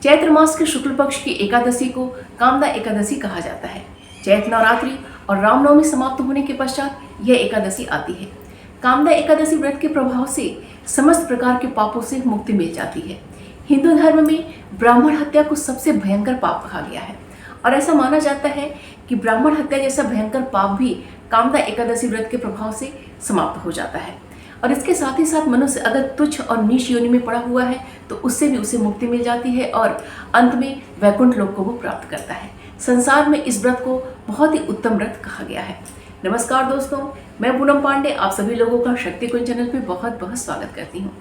चैत्र मास के शुक्ल पक्ष की एकादशी को कामदा एकादशी कहा जाता है। चैत्र नवरात्रि और रामनवमी समाप्त होने के पश्चात यह एकादशी आती है। कामदा एकादशी व्रत के प्रभाव से समस्त प्रकार के पापों से मुक्ति मिल जाती है। हिंदू धर्म में ब्राह्मण हत्या को सबसे भयंकर पाप कहा गया है और ऐसा माना जाता है कि ब्राह्मण हत्या जैसा भयंकर पाप भी कामदा एकादशी व्रत के प्रभाव से समाप्त हो जाता है। और इसके साथ ही साथ मनुष्य अगर तुच्छ और नीच योनि में पड़ा हुआ है तो उससे भी उसे मुक्ति मिल जाती है और अंत में वैकुंठ लोक को वो प्राप्त करता है। संसार में इस व्रत को बहुत ही उत्तम व्रत कहा गया है। नमस्कार दोस्तों, मैं पूनम पांडे आप सभी लोगों का शक्ति कुंज चैनल पे बहुत बहुत स्वागत करती हूँ।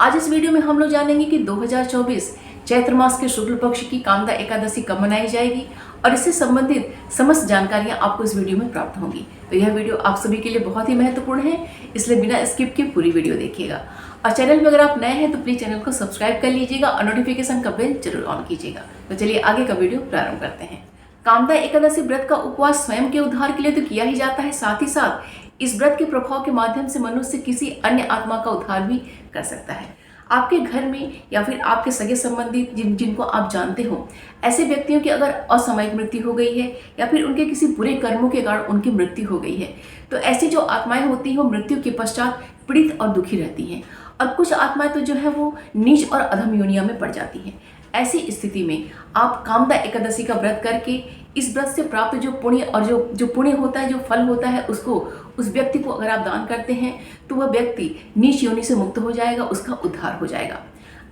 आज इस वीडियो में हम लोग जानेंगे कि 2024 चैत्र मास के शुक्ल पक्ष की कामदा एकादशी कब मनाई जाएगी और इससे संबंधित समस्त जानकारियां आपको इस वीडियो में प्राप्त होंगी। तो यह वीडियो आप सभी के लिए बहुत ही महत्वपूर्ण है, इसलिए बिना स्किप के पूरी वीडियो देखिएगा। और चैनल में अगर आप नए हैं तो प्लीज चैनल को सब्सक्राइब कर लीजिएगा और नोटिफिकेशन का बेल जरूर ऑन कीजिएगा। तो चलिए आगे का वीडियो प्रारंभ करते हैं। कामदा एकादशी व्रत का उपवास स्वयं के उद्धार के लिए तो किया ही जाता है, साथ ही साथ इस व्रत के प्रभाव के माध्यम से मनुष्य किसी अन्य आत्मा का उद्धार भी कर सकता है। आपके घर में या फिर आपके सगे संबंधी जिनको आप जानते हो, ऐसे व्यक्तियों की अगर असामयिक मृत्यु हो गई है या फिर उनके किसी बुरे कर्मों के कारण उनकी मृत्यु हो गई है, तो ऐसी जो आत्माएं होती हैं वो मृत्यु के पश्चात पीड़ित और दुखी रहती हैं और कुछ आत्माएं तो जो है वो नीच और अधम योनिया में पड़ जाती हैं। ऐसी स्थिति में आप कामदा एकादशी का व्रत करके इस व्रत से प्राप्त जो पुण्य और जो पुण्य होता है, जो फल होता है, उसको उस व्यक्ति को अगर आप दान करते हैं तो वह व्यक्ति नीच योनि से मुक्त हो जाएगा, उसका उद्धार हो जाएगा।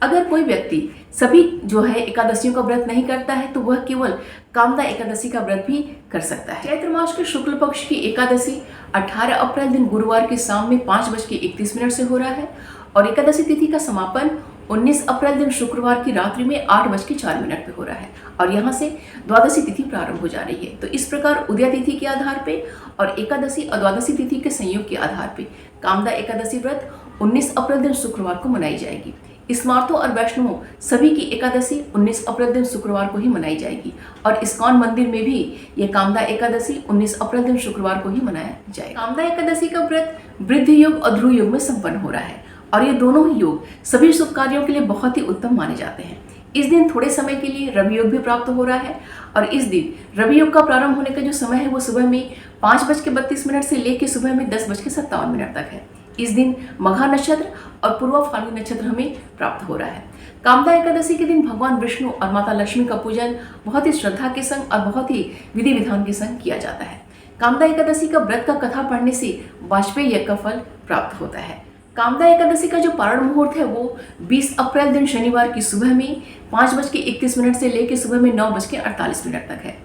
अगर कोई व्यक्ति सभी जो है एकादशियों का व्रत नहीं करता है तो वह केवल कामदा एकादशी का व्रत भी कर सकता है। चैत्र मास के शुक्ल पक्ष की एकादशी 18 अप्रैल दिन गुरुवार के शाम में 5:31 से हो रहा है और एकादशी तिथि का समापन 19 अप्रैल दिन शुक्रवार की रात्रि में 8:04 पे हो रहा है और यहाँ से द्वादशी तिथि प्रारंभ हो जा रही है। तो इस प्रकार उदय तिथि के आधार पे और एकादशी और द्वादशी तिथि के संयोग के आधार पे कामदा एकादशी व्रत 19 अप्रैल दिन शुक्रवार को मनाई जाएगी। स्मार्थों और वैष्णवों सभी की एकादशी 19 अप्रैल दिन शुक्रवार को ही मनाई जाएगी और इस्कॉन मंदिर में भी ये कामदा एकादशी 19 अप्रैल दिन शुक्रवार को ही मनाया जाएगा। कामदा एकादशी का व्रत वृद्ध योग और ध्रुव योग में संपन्न हो रहा है और ये दोनों ही योग सभी शुभ कार्यों के लिए बहुत ही उत्तम माने जाते हैं। इस दिन थोड़े समय के लिए रवि योग भी प्राप्त हो रहा है और इस दिन रवि योग का प्रारंभ होने का जो समय है वो सुबह में 5:32 से लेकर सुबह में 10:57 तक है। इस दिन मघा नक्षत्र और पूर्वा फाल्गुनी नक्षत्र हमें प्राप्त हो रहा है। कामदा एकादशी के दिन भगवान विष्णु और माता लक्ष्मी का पूजन बहुत ही श्रद्धा के संग और बहुत ही विधि विधान के संग किया जाता है। कामदा एकादशी का व्रत का कथा पढ़ने से वाजपेयी यज्ञ का फल प्राप्त होता है। कामदा एकादशी का जो पारण मुहूर्त है वो 20 अप्रैल दिन शनिवार की सुबह में 5:31 से लेकर सुबह में 9:48 तक है।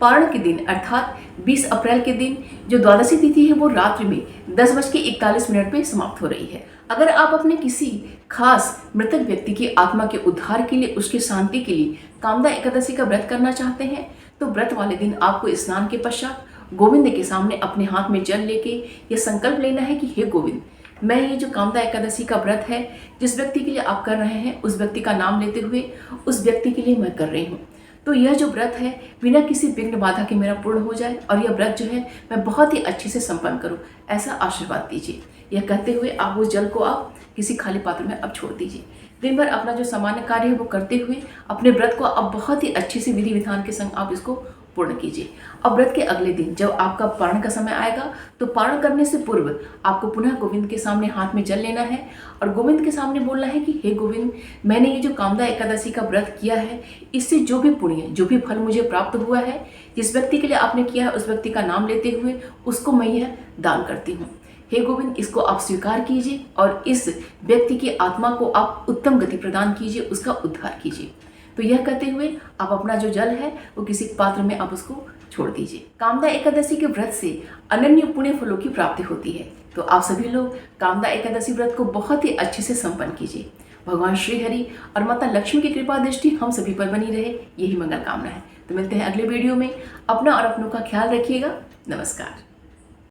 पारण के दिन अर्थात 20 अप्रैल के दिन जो द्वादशी तिथि है वो रात्रि में 10:41 पे समाप्त हो रही है। अगर आप अपने किसी खास मृतक व्यक्ति की आत्मा के उद्धार के लिए, उसकी शांति के लिए कामदा एकादशी का व्रत करना चाहते हैं तो व्रत वाले दिन आपको स्नान के पश्चात गोविंद के सामने अपने हाथ में जल लेके ये संकल्प लेना है कि हे गोविंद, मैं ये जो कामदा एकादशी का व्रत है जिस व्यक्ति के लिए आप कर रहे हैं उस व्यक्ति का नाम लेते हुए उस व्यक्ति के लिए मैं कर रही हूँ। तो यह जो व्रत है बिना किसी विघ्न बाधा के मेरा पूर्ण हो जाए और यह व्रत जो है मैं बहुत ही अच्छे से संपन्न करूँ, ऐसा आशीर्वाद दीजिए। यह कहते हुए आप उस जल को आप किसी खाली पात्र में अब छोड़ दीजिए। दिन भर अपना जो सामान्य कार्य है वो करते हुए अपने व्रत को अब बहुत ही अच्छे से विधि विधान के संग आप इसको पूर्ण कीजिए। और व्रत के अगले दिन जब आपका पारण का समय आएगा तो पारण करने से पूर्व आपको पुनः गोविंद के सामने हाथ में जल लेना है और गोविंद के सामने बोलना है कि हे गोविंद, मैंने ये जो कामदा एकादशी का व्रत किया है इससे जो भी पुण्य, जो भी फल मुझे प्राप्त हुआ है, जिस व्यक्ति के लिए आपने किया है उस व्यक्ति का नाम लेते हुए उसको मैं यह दान करती हूँ। हे गोविंद, इसको आप स्वीकार कीजिए और इस व्यक्ति की आत्मा को आप उत्तम गति प्रदान कीजिए, उसका उद्धार कीजिए। तो यह कहते हुए आप अपना जो जल है वो किसी पात्र में आप उसको छोड़ दीजिए। कामदा एकादशी के व्रत से अनन्य पुण्य फलों की प्राप्ति होती है। तो आप सभी लोग कामदा एकादशी व्रत को बहुत ही अच्छे से संपन्न कीजिए। भगवान श्री हरि और माता लक्ष्मी की कृपा दृष्टि हम सभी पर बनी रहे, यही मंगल कामना है। तो मिलते हैं अगले वीडियो में। अपना और अपनों का ख्याल रखिएगा। नमस्कार।